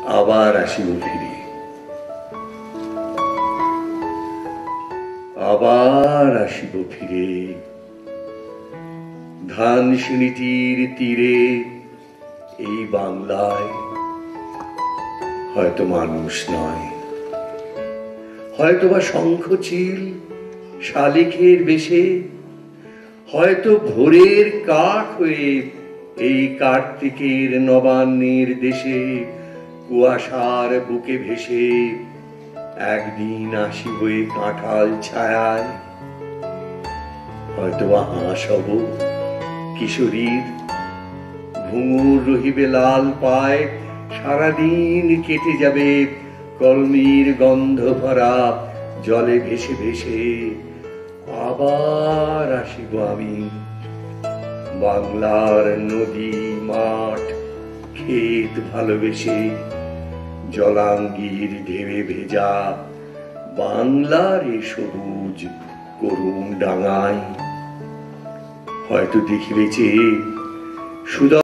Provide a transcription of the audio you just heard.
আবার আসিব ফিরে, আবার আসিব ফিরে। ধানসিঁড়িটির তীরে এই বাংলায় হয়তো মানুষ নয়, হয়তোবা শঙ্খচিল শালিখের বেশে, হয়তো ভোরের কাক হয়ে এই কার্তিকের নবান্নের দেশে কুয়াশার বুকে ভেসে একদিন আসিব এই কাঁঠাল ছায়ায়। হয়তোবা হাঁস হব কিশোরীর, ঘুঙুর রহিবে লাল পায়, সারাদিন কেটে যাবে কলমির গন্ধ ভরা জলে ভেসে ভেসে। আবার আসিব আমি বাংলার নদী মাঠ ক্ষেত ভালোবেসে, জলাঙ্গির ঢেউয়ে ভেজা বাংলার এ সবুজ করুণ ডাঙায়। হয়তো দেখিবে যে সুদা